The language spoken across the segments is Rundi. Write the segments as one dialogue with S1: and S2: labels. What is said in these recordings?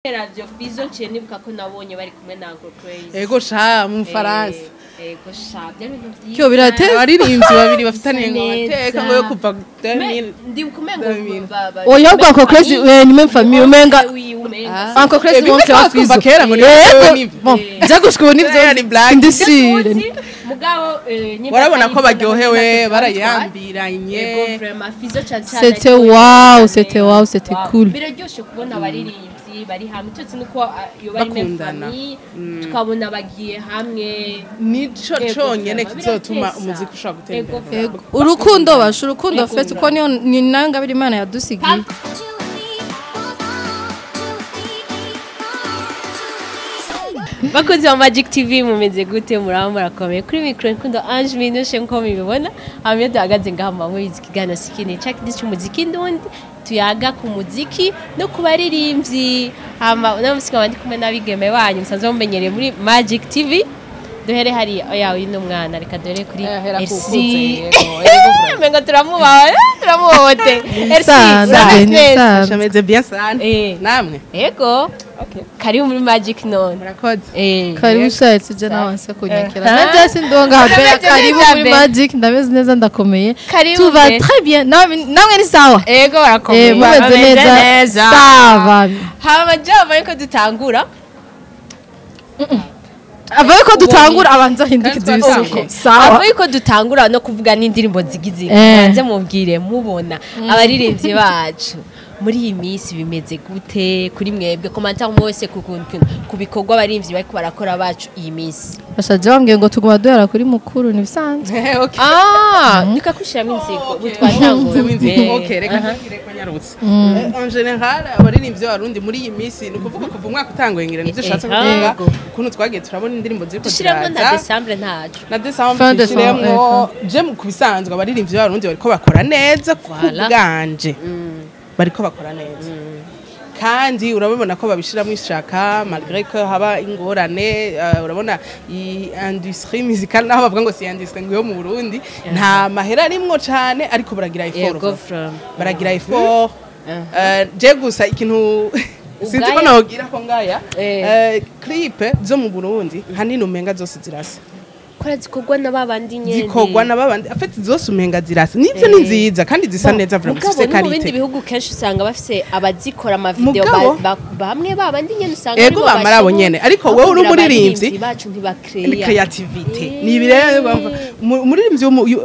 S1: Radio FIZZO nibuka ko nabonye bari kumwe na Uncle CRAZZY.
S2: Ego sha mu Faransa.
S1: Ego sha by'ibintu byinshi.
S2: Kyo birateza abaririmbyi babiri bafitaniye ngo Amateka ngo yo kuva 2000.
S1: Ndi kumengo
S3: oya bwa Uncle CRAZZY ni même famille umenga. Uncle CRAZZY wonke wa FIZZO kera ngo bon byagushwe n'ibyo ni black ndisire.
S1: Mugabo
S2: warabona ko baryohewe barayambiranye.
S1: Ego vraiment FIZZO cyane.
S3: C'était wow, c'était cool.
S1: Biraryoshe kubona abaririmbyi bari hamwe tutsi nuko yo bari mefami tukabona bagiye hamwe
S2: nico conyene kizotuma umuziki ushaka gutera
S3: urukundo basho urukundo fete uko ni nanga biri Imana yadusigiye
S1: bakoze wa Magic TV mumeze gute muraba murakomeye kuri micro nkundo Ange Minushe nko mubibona hamwe duhagaze ngaha mu ikiganiro sikini check this umuziki ndundi tuyaga ku muziki no kubaririmbyi hama namusika bandi kumwe nabigeme banyu musanzwe mumenyereye muri Magic TV duhere hari oya uyu mwana reka dore kuri Ersi menga turamubote Ersi
S2: chameze bien sana namwe
S1: ego okay kari muri Magic none
S2: murakoze
S3: kari ushatse je nawanse kunyakira naje sindonga habera kari muri Magic ndameze neza ndakomeye tu va très bien namwe ni sawa
S1: ego barakomeye
S3: mumeze neza sawa
S1: hama java yuko dutangura
S3: Avuye ko dutangura abanza hindukiza ibisuko sawa
S1: avuye ko dutangura no kuvuga n'indirimbo zigize banze mubwire mubona abaririmbyi bacu muri iyi minsi bimeze gute kuri mwebwe commentaire mwese ku bikorwa abaririmbyi bariko barakora bacu iyi minsi
S3: bashaje bambwiye ngo tuguma duhera kuri mukuru ni bisanzwe
S1: nikakushiramo inziko butwatanguye
S2: okay reka ngire ko nyarutse en general abaririmbyi barundi muri iyi minsi ni kuvuga kuva umwaka utanguye ngira nivyo shatse kuvuga ukuntu twagiye turabona indirimbo ziriko
S1: ziraza na December ntacu
S2: na December shiremwo je mu kubisanzwe abaririmbyi barundi bariko bakora neza kubganje bariko bakora neza kandi urabona ko babishiramo ishaka malgré que haba ingorane urabona industrie musicale naho bavuga ngo si industrie ngo yo mu Burundi nta mahera arimwo cyane ariko baragira effort je gusa ikintu sinzi ko nogira ko ngaya clip zo mu Burundi hanini umenga zose zirasa
S1: kora zikogwa nababandi nyene
S2: zikogwa nababandi afite zose umenga zirasa nivyo ni nziza kandi zisa neza vraiment c'est qualité
S1: mu bindi bihugu kenshi usanga bafise abazikora ama video bamwe babandi nyene usanga
S2: ego bamara abo nyene ariko wowe uri umuririmbyi
S1: bacu ntibakreya
S2: creativity ni bireba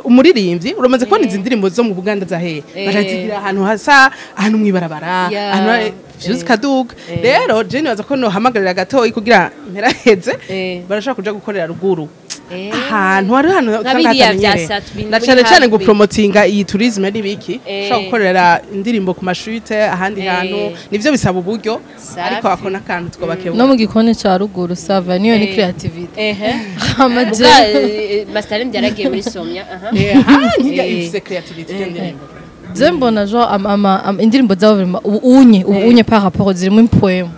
S2: umuririmbyi uramaze kubona izi ndirimbo zo mu Buganda zahe barazigira ahantu hasa ahantu mwibarabara ahantu vyuzi kaduga rero je nibaza ko no hamagarira gatoyi kugira mperaheze barashaka kuja gukorera ruguru ahantu hari hano na cyane ngo promotinga iyi tourisme n'ibiki ushaka gukorera indirimbo ku mashute ahandi hantu nivyo bisaba uburyo ariko akona kantu twobakebwa
S3: no mu gikone ca ruguru sava niyo ni creativity
S1: amaje masterem byaragiye muri somya
S2: niga ifise creativity y'indirimbo
S3: Zembona jo indirimbo zawo unye par rapport zirimo impoem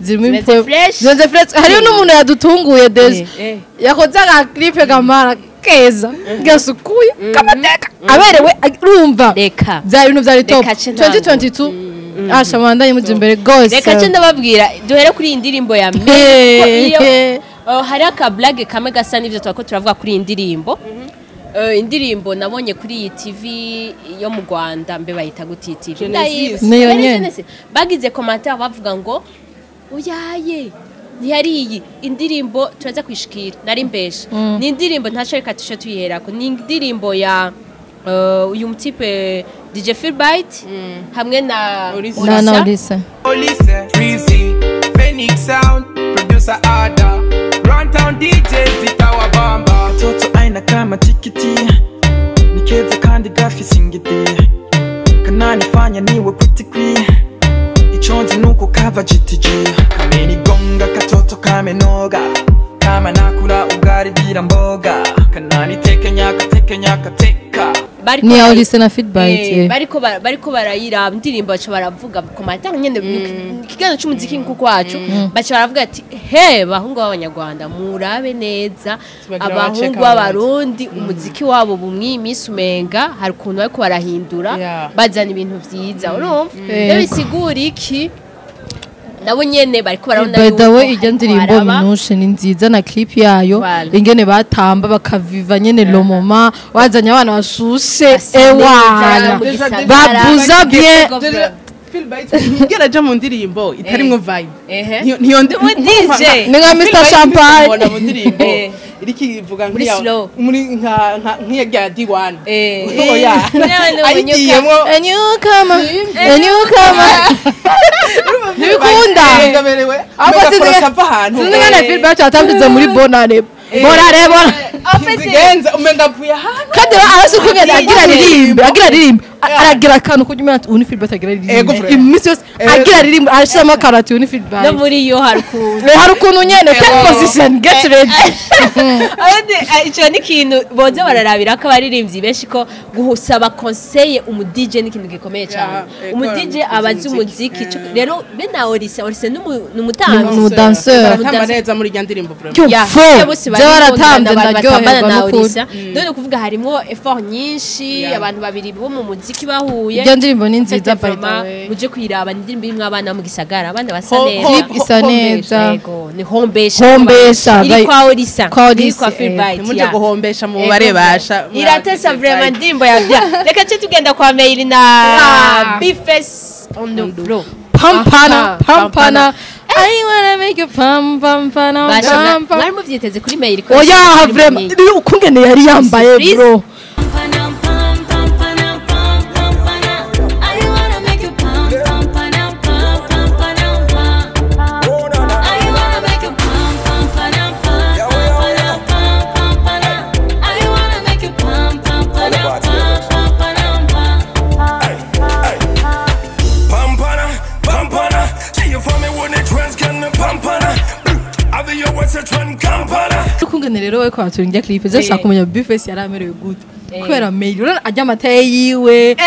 S3: zirimo impoem zenze fresh hariyo n'umuntu yadutunguye deje yakoze aga clip gamara keza gasukuye kamateka aberewe urumva
S1: reka
S3: bya ibintu byari top 2022 asha mwandanye muje imbere gose
S1: reka cyo ndababwira duhere kuri indirimbo ya mbere hari aka blague kamwe gasa n'ivyo twako turavuga kuri indirimbo indirimbo nabonye kuri iyi TV yo mu Rwanda mbe bayita gutitira
S3: niyo nyene
S1: bagize commentaire bavuga ngo uyaye yari iyi indirimbo turaza kwishikira nari mbesha ni indirimbo ntashaka tushe tuyiherako ni indirimbo ya uyu mutipe DJ Feelbite hamwe na
S3: Olisa
S4: Breezy Phoenix Sound producer Ada Runtown DJs itawa bamba toto aina kama tikiti nikeza kandi gafise ingiti kanani fanya niwe kutikwi ichonzi nuko kava GTG kameni gonga katoto kamenoga kama nakula ugari bila mboga kanani tekenya teka
S3: ni Olisa na Feedbite
S1: bariko barayira indirimbo baca baravuga commentaire nyene kigano cy'umuziki nkuko wacu baca baravuga ati he bahungu b'abanyarwanda murabe neza abahungu b'abarundi umuziki wabo bumwimisi umenga hari kuntu bariko barahindura bazana ibintu vyiza urumva rero bisigura iki nabo nyene bariko barabona
S3: by the way ijya ndirimbo minushe ni nziza na clip yayo ingene batamba bakaviva nyene lomoma wazanye abana bashushe ewana babuza bien
S2: ngera ja mu ndirimbo itarimwo vibe niyo
S1: DJ
S3: ni nka Mr Champagne
S2: mu ndirimbo irikivuga nk'iya rya D1 oya ayigiyemo
S3: a newcomer ntibikunda
S2: ngaberewe akava ahantu
S3: sinzi ngana feedback atambize muri bonane
S2: zigenza umenga avuye ahantu
S3: kandi arasukugenda agira ririmbe aragira akantu kujya uni feedback agira ririmbe imisi yose agira ririmbe arashiramo karatu uni feedback
S1: no muri yo harukuntu
S3: nyene take position get ready
S1: ico ni kintu boze bararabira ko abaririmbyi benshi ko guhusaba conseil umu DJ ni kintu gikomeye cyane umu DJ abazi umuziki rero bena Orisa
S3: n'umudanseur
S2: atamba neza muri rya ndirimbo vraiment
S3: baratamze ndaryoherwa
S1: n'ukuri none kuvuga harimo effort nyinshi abantu babiri bo mu muziki bahuye
S3: iyo ndirimbo ni nziza by the way
S1: muje kwiraba indirimbo imwe abana mu gisagara abandi basa neza
S3: clip isa neza
S1: yego ni hombesha iri kwa Orisa iri kwa Feedback
S2: muje guhombesha mu barebasha
S1: iratesa vraiment indirimbo ya reka cyo tugenda kwa mail na Big FIZZO on the floor
S3: pampana I wanna make you pam
S1: mwari muvyiteze kuri mail ko
S3: oya vraiment ukungene yari yambaye bro ukungene rero we kwa turinja clip zashaka kumenya Big FIZZO yaramerewe gute kubera mail urana ajya amataye yiwe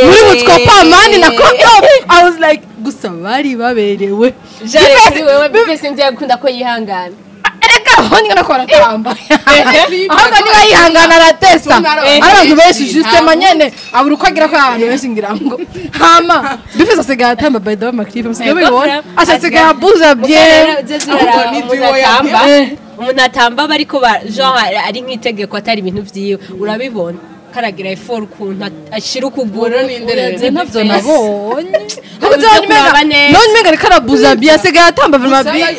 S3: muri mutwa mani na kondo I was like gusa bari baberewe
S1: jare kuri wewe Big FIZZO ngiye gukunda ko yihangana
S3: honga nakora tamba ahanga niba yihangana aratesa abantu benshi juste manyene abura uko agira ko abantu benshi ngira ngo hama Big FIZZO asigaye atamba by the way clip musigaye bibona asigaye abuza bien
S1: umuntu atamba bariko genre ari nk'itegeko atari ibintu vyiwe urabibona karagira effort ukuntu ashira ukuguru
S3: n'indereze ntavyo nabonye none mega karabuza bien asigaye atamba vraiment bien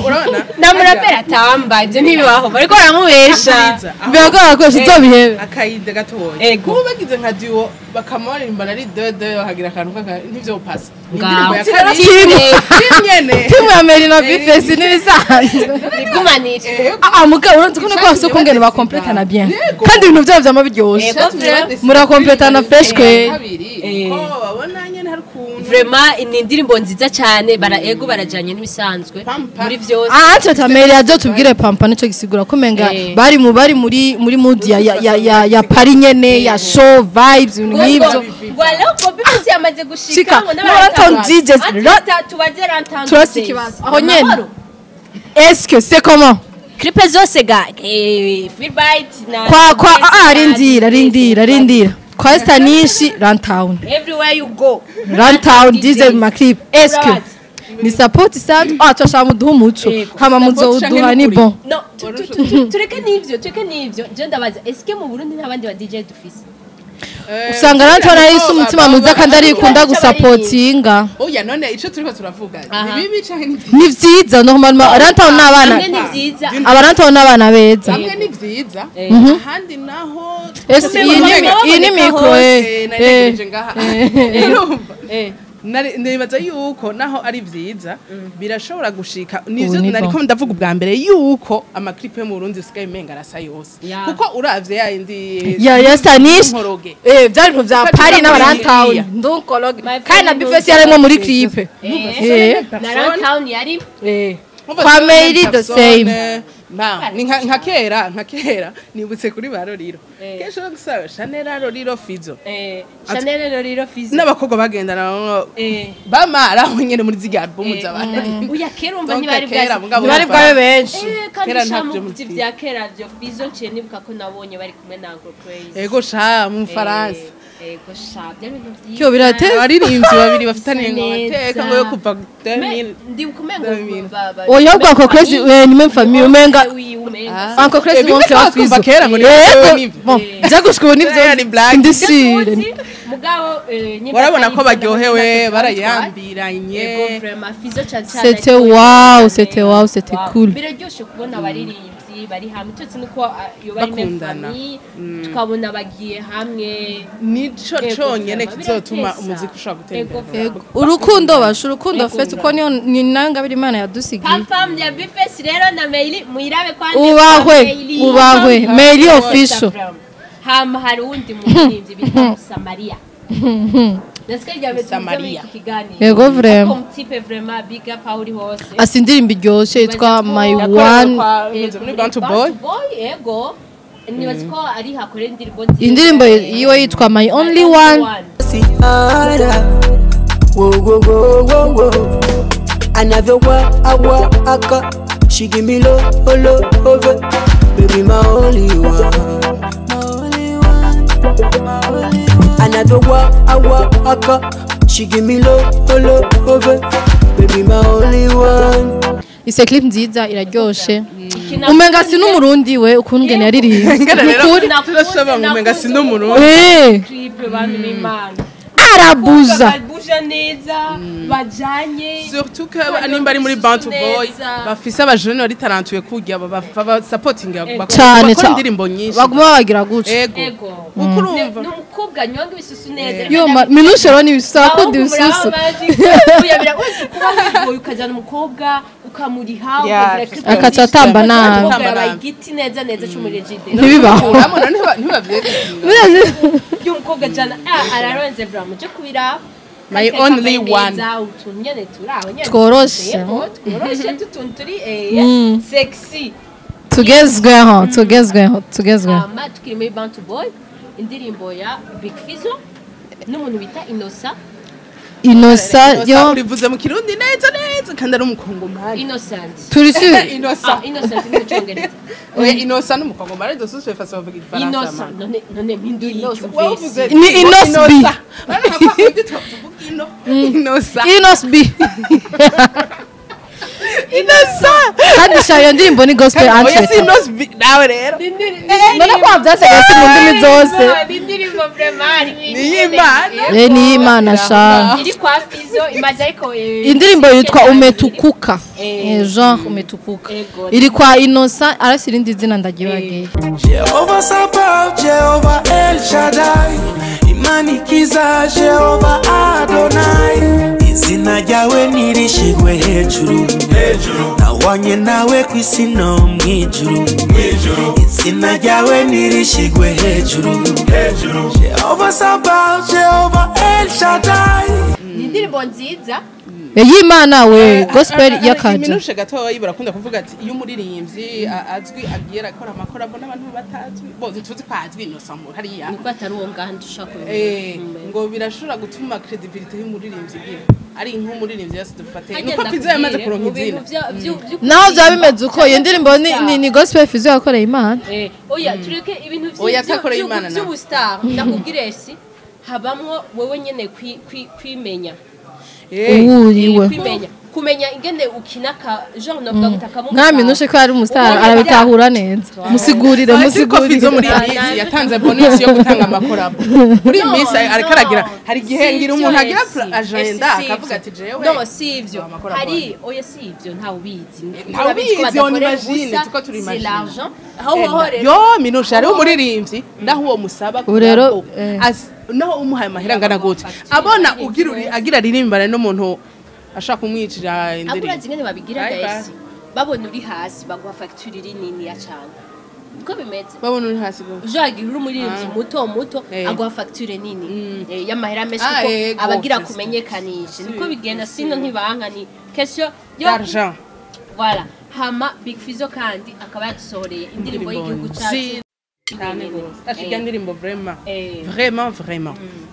S2: urabona
S1: namurapera atamba ivyo ntibibaho bariko baramubesha
S3: biagora ko sizobihebe
S2: akayide gatoya kuba bagize nka duo bakamaririmba ari dodo hagira akantu ntivyo pasa timu ya Meri na Big FIZZO nibisanzwe
S1: bigumanije
S3: muka uronze ko nako kongene ba completana bien kandi ibintu byabo byama biryoshe mura completana fresh kwe
S2: babona nyene hari kuntu
S1: vraiment ni indirimbo nziza cyane ego barajanye n'ibisanzwe muri vyose
S3: acha tameli azo tubwire pampa nico gisigura ko menga bari muri mood ya pari nyene ya show vibes n'ibyo
S1: voilà ko Big FIZZO yamaze gushika ngo
S3: n'abatanzi
S1: tubaze rantanze
S3: turasi kibazo aho nyene est-ce que c'est comment
S1: clip zose ga Feedback na
S3: kwa rindira kwa stanishi Runtown
S1: everywhere you go
S3: Runtown diesel maclip est-ce que ni support sound twashaka muduha umuco hama muzo uduha ni bon
S1: no tureke nivyo je ndabaza est-ce que mu Burundi ntabandi ba DJ dufise
S3: usanga Runtown ari umutima muza kandi ari kunda gusupportinga
S2: oya none ico turiko turavuga ni bibi canke
S3: ni vyiza normalement Runtown n'abana Runtown n'abana beza
S2: hamwe ni vyiza ahandi naho
S3: iyi ni mikro
S2: nibaza yuko naho ari vyiza birashobora gushika nivyo nariko ndavuga ubwa mbere yuko amaklip yo mu Burundi usigaye menga arasa yose kuko uravye ya indi
S3: ya stanish vyari mu vya pari na Runtown ndukologe kandi na Big FIZZO yarimo muri clip
S1: na Runtown yari
S3: kwa Meri the same
S2: nka kera nibutse kuri baroriro kesho gusaba Chanel Roriro FIZZO n'abakobwa bagendana bamara nyene muri ziga album z'abantu
S1: uya kera umva ntibari
S3: bwawe benshi
S1: kera ntabyo vya kera byo FIZZO cye nibuka ko nabonye bari kumwe na Uncle CRAZZY
S2: ego sha mu Faransa
S1: ego shabye ibintu byiza
S3: Kyo birateye
S2: abaririmbyi babiri bafitaniye ngo Amateka ngo yo kuva 2000
S1: ndi kumengo
S3: oya ubwo Uncle CRAZZY ni même famille umenga Uncle CRAZZY wonke wafizo
S2: kera ngo niwe
S3: byagushwe n'ivyo ndisire
S1: mugabo
S2: warabona ko baryohewe barayambiranye
S3: c'était wow c'était cool
S1: biraryoshe kubona abaririmbyi bari hamwe tutse nuko yo bari famille tukabona bagiye hamwe
S2: nico conyene kizotuma umuziki ushaka gutera
S3: urukundo basho urukundo fest uko niyo ni nangabira Imana yadusigiye
S1: pam ya bifesi rero na mail muirabe kwande
S3: ubahwe mail official
S1: hama hari undi muririmbyi bita Samaria
S2: Samaria
S3: yego vraiment
S1: comme type vraiment big up auri hose
S3: asindirimba iryoshe yitwa my one
S2: muri Bantu Boy
S1: yego nibaza ko ari hakore indirimbo nziza
S3: indirimbo yiwe yitwa my only one
S5: another aka she give me low over baby my only one another aka she give me low over baby my only one
S3: ise clip nziza iraryoshe umenga si n'umurundi we ukungene yaririmbye
S2: umenga si n'umurundi
S1: clip bantu n'Imana
S3: arabuza
S1: neza bajanye
S2: surtout que animba ari muri Bantu Boy bafise abajene bari tarantuye kujya baba supporting
S3: cyane
S2: bakora indirimbo nyinshi
S3: baguma bagira gutyo
S2: ego ukurumva
S1: n'umukobwa nyonga ibisusu neza
S3: yo minushero ni bisusu akunda ibisusu
S1: uyabira wese kuba wigoye ukajana umukobwa ukamuriha
S3: akaca atamba nabi
S1: igiti neza neza cy'umurejide
S3: ntibibaho
S1: y'umukobwa jana araronze bramo je kubira
S2: my only one
S1: utunyene turaho nyene
S3: tworoshe
S1: tutunturi sexy
S3: tugezweho
S1: ama tukiri muri Bantu Boy indirimbo ya Big FIZZO n'umuntu bita
S3: Innocent yo
S2: urivuze mu kirundi neza kandi ari umukongomani
S1: Innocent
S3: turi si
S1: Innocent ni cyongereza
S2: oya Innocent n'umukongomani dosuse fasa bavuga ifaransa
S1: none mpinduri
S3: ni Innocent
S2: Innocent
S3: kandi shayo ndirimbo ni gospel anthem
S2: oya si Innocent nawe rero
S3: none kwa byasagaye mu ndimi zose
S1: indirimbo vraiment
S3: ni Imana sha
S1: iri kwa FIZZO imaze ariko
S3: indirimbo yitwa umetukuka genre umetukuka iri kwa Innocent arasira indi zina ndagibagiye
S4: Jehovah Sabaoth, Jehovah El Shaddai, Imanikiza, Jehovah Adonai. Izina ryawe nirishigwe hejuru nawanye nawe kwisi no mwijuru izina ryawe nirishigwe hejuru Jehovah Sabaoth, Jehovah El Shaddai.
S1: indirimbo nziza
S3: y'Imana we gospel yakaje
S2: minushe gatoyi barakunda kuvuga ati iyo umuririmbyi azwi agiye akora amakorabo n'abantu batazwi boze tuzi kwazwi Innocent hariya
S1: niko atari uwo ngandi ushaka
S2: ngo birashobora gutuma credibility y'umuririmbyi igira ari nk'umuririmbyi yase dufate nuko FIZZO yamaze kuronka izina
S3: naho bya bimeze uko iyo ndirimbo ni gospel FIZZO yakoreye Imana
S1: oya tureke ibintu by'ubustar ndakubwiresi habamwo wewe nyene kwimenya kumenya ingene ukinaka genre no gutaka mu
S3: nka minushe ko ari umustar arabitahura neza musigurire
S2: FIZZO muri iyi yatanze bonus yo gutanga amakorabo muri Miss ariko aragira hari gihengira umuntu agira agenda akavuga ati jewe
S1: no sivyo hari oya sivyo nta ubizi
S2: on imagine tuko turi imagine
S1: l'argent hawo
S2: yo minushe ari umuririmbyi ndaho uwo musaba
S3: rero
S2: naho umuhaye amahera ngana gute abona agira ririmbana n'umuntu ashaka kumwicira indirimbo
S1: aburazi ngene babigira guys babona uri hasi baguha facture iri nini ya cyane uko bimeze
S2: babona uri hasi go
S1: ujagira uri umuririmbyi muto aguha facture nini y'amahera menshi kuko abagira kumenyekanisha niko bigenda sino ntibanka ni question
S2: d'argent
S1: voilà hama Big FIZZO kandi akaba yadusohoreye indirimbo y'igihugu cyacu
S2: ashika ndirimbo vraiment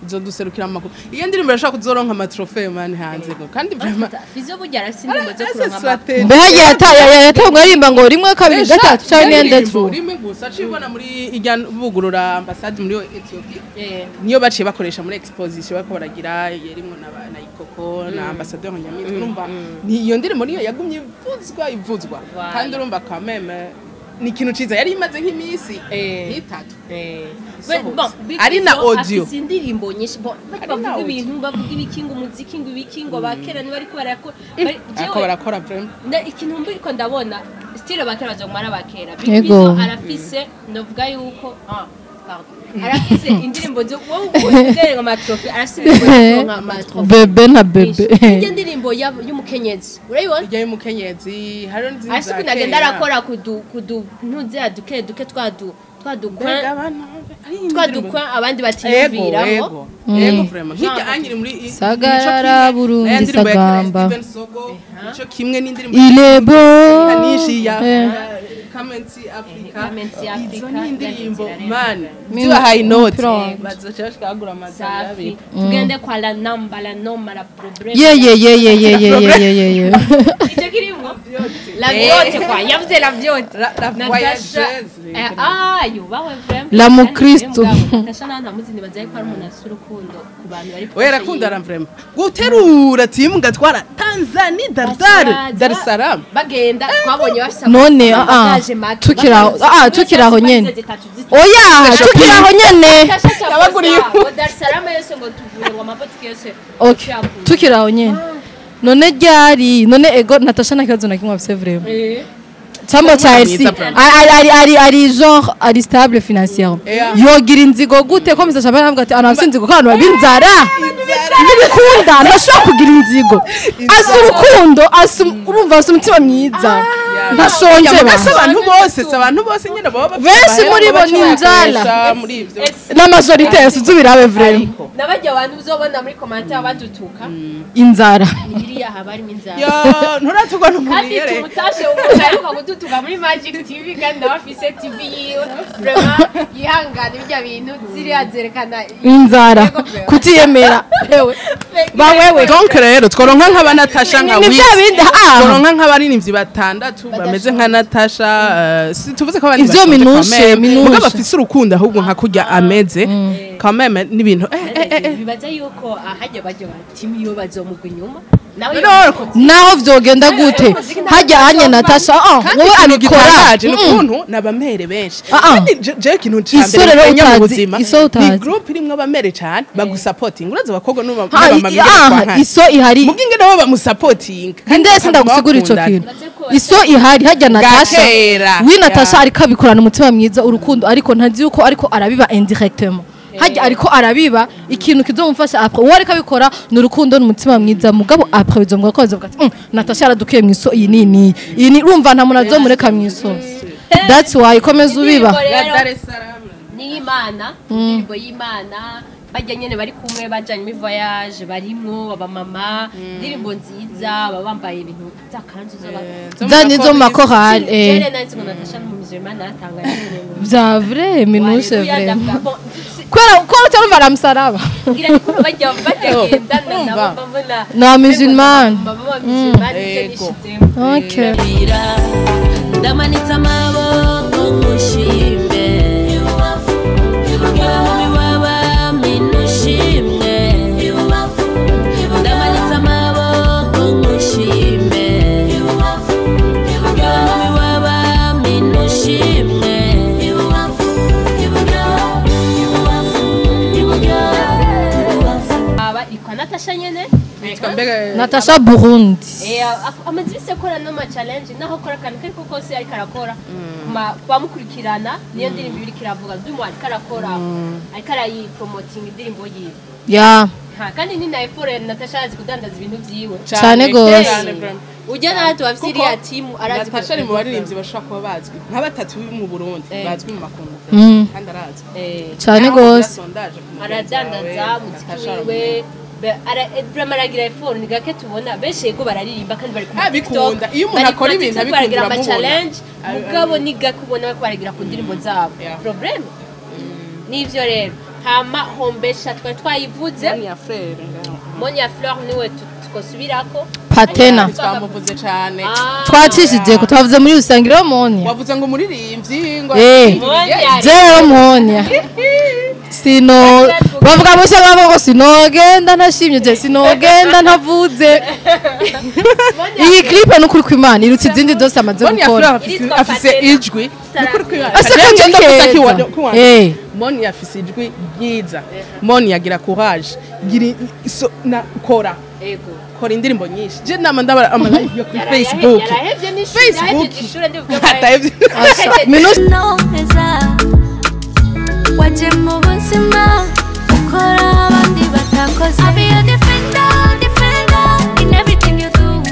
S2: izo duserukira amakuru iyo ndirimbo yashaka kuzoronka amatrofe man hanze kandi vraiment
S1: Fizzo burya arafise indirimbo zo kuronka
S3: mbega yatangwa arimba ngo rimwe kabiri gatatu cyane ndetse
S2: rimwe gusa cibona muri ijya bugurura ambassade muri Ethiopia niyo baciye bakoresha muri exposition bako baragira yerimo na ikoko na ambassadeur Nyamitwe urumva iyo ndirimbo niyo yagumye ivuzwa kandi urumva quand même ni ikintu ciza yari imaze nk'imisi itatu ari na audio
S1: indirimbo nyinshi bavuga ibintu bavuga ibikingo umuziki ngo ibikingo bakera ni bariko
S2: barakora vraiment
S1: ikintu mbiko ndabona style bakera bazomara bakera bizo arafise novuga yuko arafise indirimbo zo wowe amatrofe arasibiye nka amatrofe
S3: bebe na bebe
S1: iyo ndirimbo y'umukenyezi urayibona
S2: ijya y'umukenyezi haro nziza
S1: ariko nagenda arakora kudu ntuze duke twadukwa abandi batiyumviramo
S2: yego vraiment hirya angiri muri
S3: sagarara Burundi sagamba
S2: ico kimwe n'indirimbo
S3: ilebo
S2: kanishi ya Kamenzi Africa izo n'indirimbo man ziba high note bazoshaka kugura amazabi
S1: tugende kwa la noma la problem
S3: ye
S1: icyo kirimo la vyote kwa yavuze la vyote
S2: la voyageuse
S1: yubawe vraiment
S3: la mukristo
S1: Natasha ntamuzi nibazaye ko ari umuntu asura urukundo ku bantu bari
S2: we rakundana vraiment guterura timu gatwara Tanzania Dar es Salaam
S1: bagenda twabonye bafisa
S3: none tukiraho nyene oya tukiraho nyene
S2: abaguriye
S1: Dar es Salaam yose ngo tuvuye ngo amabotike yose
S3: okay tukiraho nyene none ryari none ego Natasha nakazo nakimwe afise vraiment Chambo cha LC ari genre ari stable financièrement yogira inzigo gute ko misa cyabana avuga ati ana afise inzigo kandi babinzara ndikunda ndashaka kugira inzigo asurukundo urumva asumutima myiza ndashonje
S2: abantu bose nyine baba
S3: benshi muri bo ninjala
S2: muri ivyo
S3: na majorité yasuzubirabe vraiment
S1: nabajya abantu uzobona muri commentaire badutuka
S3: inzara
S1: iriya habari inzara
S2: yo nturatugwa n'umuntu yere
S1: kandi tumutashe umuntu kudutuka muri Magic TV kandi abafise TV yiwe vraiment yihangana bijya bintu ziriya zerekana
S3: inzara kutiyemera ewe bawewe
S2: donc rero tworonka nk'aba Natasha nka Wiz tworonka nk'abarinivyi batandatu bameze nka Natasha tuvuze ko abandi
S3: ivyo minushe
S2: muga bafise urukundo ahubwo nka kurya ameze quand même n'ibintu
S1: bibaza yuko hajya bajya batimi yo bazomugwa inyuma
S3: naho vyogenda gute hajya anye Natasha wowe abikora
S2: n'ukuntu nabamere benshi kandi je kintu cyambere mu buzima ni group irimwe abamere cyane bagusupporting uraza bakobwa n'abamamire
S3: iso ihari
S2: muginge nabo bamusupporting
S3: kandi ese ndagusigura ico kintu iso ihari hajya Natasha wi Natasha ariko abikorana umutima mwiza urukundo ariko ntazi yuko ariko arabiba indirectement hajya ariko arabiba ikintu kizomufasha après uwo ariko abikora n'urukundo n'umutima mwiza mugabo après bizomwa ko bazovuga ati Natasha aradukiye mu iso iyi ni urumva nta muntu azomureka mu iso that's why komeza ubiba
S2: Dar es Salaam
S1: ni Imana indirimbo y'Imana bajya nyene bari kumwe bajanye mi voyage barimwo abamama indirimbo nziza babambaye ibintu zakanzu
S3: zanizo makorale
S1: jere nanzi ngo Natasha n'umuzirimana atanga
S3: vya vrai minushe vrai kwera ko utarumva la msalaba
S1: ngira ni kuno bajya gendana nabo mbona
S3: na musulman
S1: baba musulman
S3: okay
S6: ndamanitsa amaboko mushimbe ndamanitsa amaboko mushimbe
S1: Natasha nyene
S3: Natasha Burundi
S1: amazibise akora no ma challenge naho akora kantu ariko kose ariko arakora bamukurikirana niyo ndirimbo ibiri kiravuga ndimo ariko arakora ariko arayi promoting indirimbo yiwe
S3: ya
S1: kandi ni na effort Natasha azi kudandaza ibintu vyiwe
S3: cyane gose
S1: ujya n'abantu bafite iriya timu arazi
S2: Natasha ni mu baririmbyi bashaka kuba bazwi nka batatu mu Burundi bazwi mu makungu kandi arazwi
S3: cyane gose
S1: aradandaza muziki wiwe vraiment aragira effort ni gake tubona benshi yego bararirimba kandi bari ku
S2: bikunda iyo umuntu akora ibintu abikunda
S1: ama challenge mugabo ni gake ubona ko baragira ku ndirimbo zabo problem nivyo rero hama hombesha twayivuze Monia Fleur niwe tukosubirako
S3: Patena
S2: twamuvuze cyane
S3: twacishije ko twavuze muri usangiro Monia
S2: wavuze ngo muririmbyi ngo
S3: zero Monia sino bavuga bose babo sinogenda ntashimye je sinogenda ntavuze iyi clip no kuri kwimana irutse izindi dose amaze gukora
S2: afise ijwi nukuri kwimana Monia afise ijwi ryiza Monia agira courage gira kora kora indirimbo nyinshi je nama ndabara ama live yo kuri Facebook
S7: waje mu buzima ukora abandi batakoze I'll be a defender in everything you do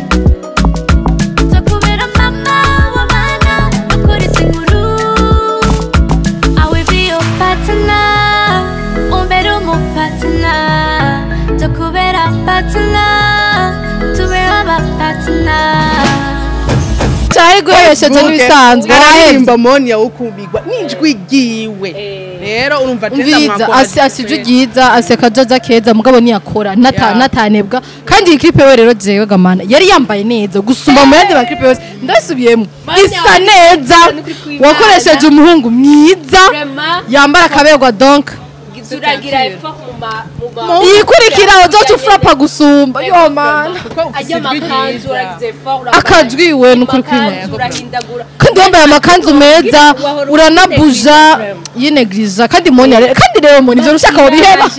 S7: nzakubera mama w'abana bakorese inkuru I will be your partner umbera partner nzakubera partner tube aba partner
S3: cyari guhesheje n'ibisanzwe
S2: arahemba Monia ukubigwa n'ijwi giwe rero urumva tenda mwakora
S3: asije giza aseka jaza keza mugabo niyakora natanebwa kandi iyi clip we rero jewe gamana yari yambaye neza gusumba mu yandi ba clip yose ndasubiyemo isa neza wakoresheje umuhungu mwiza yambara kabegwa donc
S1: zuragira effort mu
S3: yikurikira uzoca frapa gusumba yo man
S1: ajya makanzu uragize effort
S3: akajwi we nukuri kwimana
S1: urahindagura
S3: kandi wambaye amakanzu meza uranabuja yinegrija kandi Monia kandi rero Monia ivyo rushaka uriheba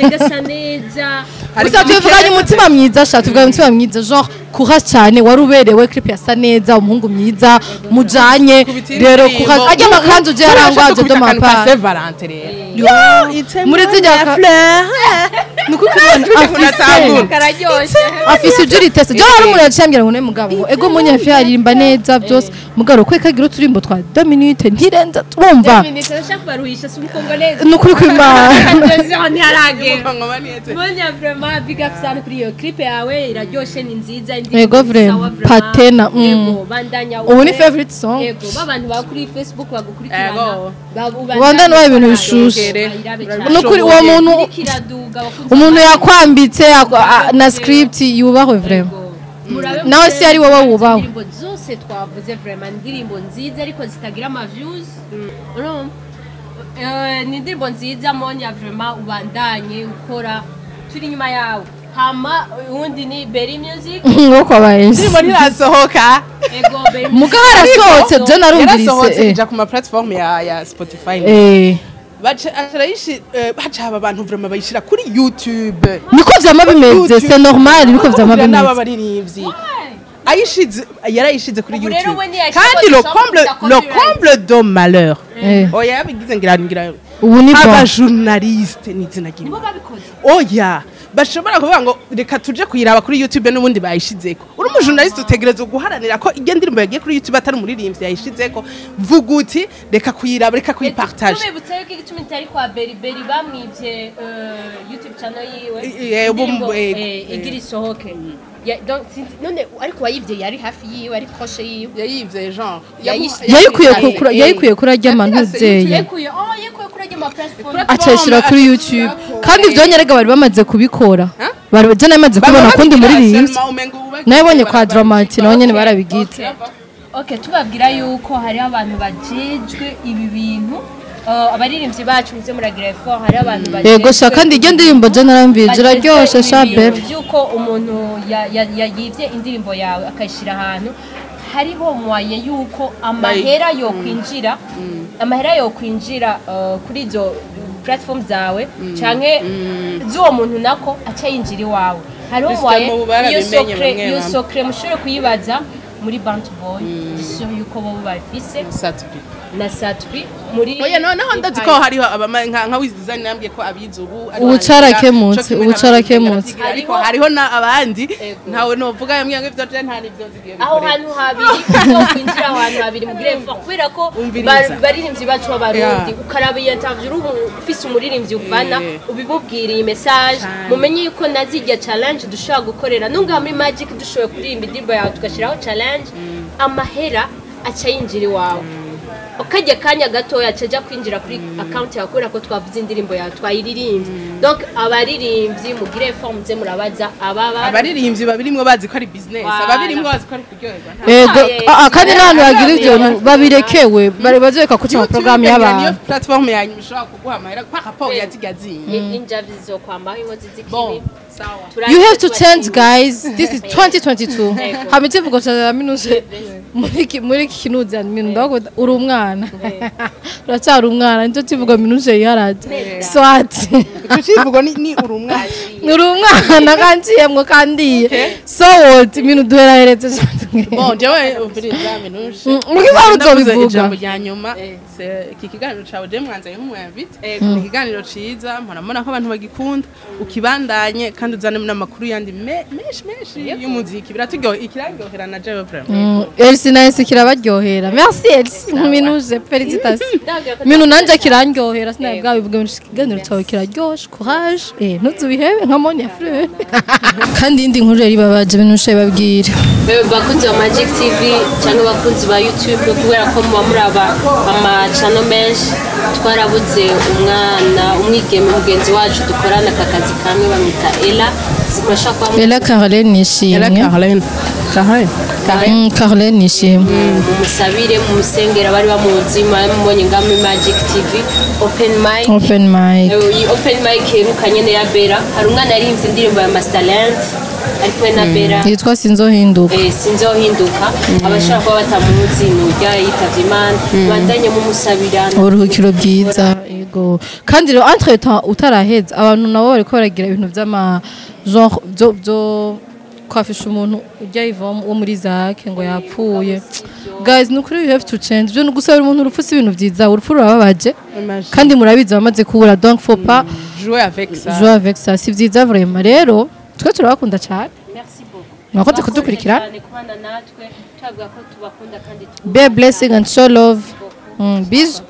S3: gusa tuvuganye umutima mwiza sha tuvuganye umutima mwiza genre courage cyane waruberewe clip yasa neza umuhungu mwiza mujanye rero courage ajya amakanzu je yarangwaje do mapa
S2: Saint Valentin rero
S3: muri zijya fleur afise ijuri tese je hari umuntu yacambira ngo ne mugabo ego Monia yafi aririmba neza byose mugabo kwe kagira uturimbo twa 2 minutes ntirenza twumva nukuri kwimana
S1: Monia vraiment big up sana kuri iyo clip yawe iraryoshe ni nziza
S3: ego vraiment Patena
S1: bandanya
S3: ubu ni favorite song
S1: ego babantu ba kuri Facebook bagukurikirana
S3: ubandana wa ibintu bishushe nukuri uwo muntu umuntu yakwambitse na script yubahwe vraiment nawe si ari wowe wubaho
S1: indirimbo zose twavuze vraiment indirimbo nziza ariko zitagira ama views ni indirimbo nziza Monia vraiment ubandanye ukora turi nyuma yawe hama undi ni Berry Music
S3: nk'uko abaye
S2: ndimo ntirasohoka
S1: ego Berry
S3: mugabo arasohotse je narumvise
S2: ija ku ma platform ya Spotify bacha aba bantu vraiment bayishira kuri YouTube
S3: niko vyama bimeze c'est normal niko vyama bimeze
S2: n'aba baririmbyi ayishize yarayishize kuri YouTube kandi le comble de malheur oya yabigize ngira
S3: ubu ni
S2: aba journaliste nizina gimwe oya bashobora kuvuga ngo reka tuje kuyiraba kuri YouTube n'ubundi bayishizeko uri mu journaliste utegereza guharanira ko iyo ndirimbo yagiye kuri YouTube atari umuririmbyi yayishizeko vuga uti reka kuyiraba reka kuyipartage
S1: tumebutse ko igicumi cyari kwa Berry bamwivye YouTube channel yiwe igira isohoke donc none ariko wayivye yari hafi yiwe ari proche yiwe
S2: yayivye genre
S3: yayikuye kuri ajya manuzeye
S1: yayikuye kuri ajya ma platform
S3: acashira kuri YouTube kandi ivyo nyerega bari bamaze kubikora bari je namaze kubona kundi muri iyi nabonye kwa Dramati naho nyene barabigitse
S1: okay tubabwira yuko hari abantu bajejwe ibi bintu abaririmbyi bacu muze muragira effort hari abantu bajejwe
S3: yego sha kandi iryo ndirimbo je naramvije iraryoshe sha bebe
S1: yuko umuntu yayivye indirimbo yawe akayishira ahantu hariho mwaye yuko amahera yo kwinjira kuri izo platform zawe canke zuwo muntu nako aca yinjira iwawe hariho mwaye iyo socre mushobore kuyibaza muri Band Boy disyo yuko bo babifise na Satbi muri
S2: oya noneho ndazi ko hariho nka wiz design nambye ko abizi ubu
S3: ubucarakemutse
S2: ariko hariho abandi ntawe novuga yambye ngo ivyo je nta nivyo nzigiye bikore
S1: aho hantu habiri uzokwinjira aho hantu habiri muri effort kubera ko baririmbyi bacu b'abarundi ukaraba iyo interview ufise umuririmbyi uvana ubibubwira iyi message mumenye yuko nazijya challenge dushobora gukorera nunga muri magic dushoboye kuririmba indirimbo yawe tugashiraho challenge amahera aca yinjira iwawe ukajya kanya gatoya caja kwinjira kuri account yawe kubera ko twavuze indirimbo yawe twayiririmbye donc abaririmbyi mugire form ze murabaza
S2: abaririmbyi babirimwo bazi ko ari business ababirimwo bazi ko ari kuryoherwa
S3: kandi n'abantu bagira ivyo babirekewe bari bazeka kuca mu program y'abantu
S2: niyo platform yanyu ishobora kuguha amahera kwa rapport yazigazinye
S1: injavi zo kwambaho inkozi z'ikibi
S3: you have to change guys this is 2022 hamite vuga cyane minuje muri kinuza ndago uri umwana uracyari umwana nicyo kivuga minuje yaraje swati
S2: tukivuga ni uri
S3: umwana kanciyemwe kandi so what minu duheraheretse
S2: bon jewe ubiriza minuje
S3: mukiza uzobivuga
S2: ijambo rya nyuma iki kiganiro cawe je mwanzaye nk'umwambite ni ikiganiro ciza murabona ko abantu bagikunda ukibandanye kandi uzane n'amakuru yandi menshi y'umuziki biraturyohera ikiraryohera na jewe vraiment
S3: Elsie nice kirabaryohera merci Elsie minuje félicitations minu nanje kirandyohera sinabwa bivuga ngo ikiganiro cyawe kiraryoshe courage ntuzubihebe nka Monia frère kandi indi nkuru yari babaje minuje babwire
S1: bakunzi ba Magic TV cyangwa bakunzi ba YouTube kubera ko muba muraba amacano menshi twarabuze umwigeme mugenzi wacu dukorana akazi kamwe bamwita Ella
S3: Caroline nishimwe Caroline nishimwe
S1: musabire mu musengera bari bamuzima mubonye ngami Magic TV open mic herukanye ne ya Bera hari umwana yarimvye indirimbo ya Masterland ariko na Bera
S3: yitwa sinzohinduka
S1: abashaka kuba batamuzi n'ujya yitavye Imana bandanye mu musabirana
S3: uruhukiro bwiza yego kandi rero entre temps utaraheza abantu nabo bariko baragira ibintu vy'ama genre byo kwafisha umuntu ujya ivom wo muri zake ngo yapfuye guys nukuri you have to change byo nugusabira umuntu urupfusi ibintu byiza urupfu rurababaje kandi murabizi bamaze kubura donc faut pas
S2: jouer avec ça
S3: si byiza vraiment rero twe turabakunda cyane
S1: merci beaucoup
S3: mwakoze kudukurikira
S1: kubana natwe twavuga ko tubakunda kandi
S3: be blessing and show love bisous.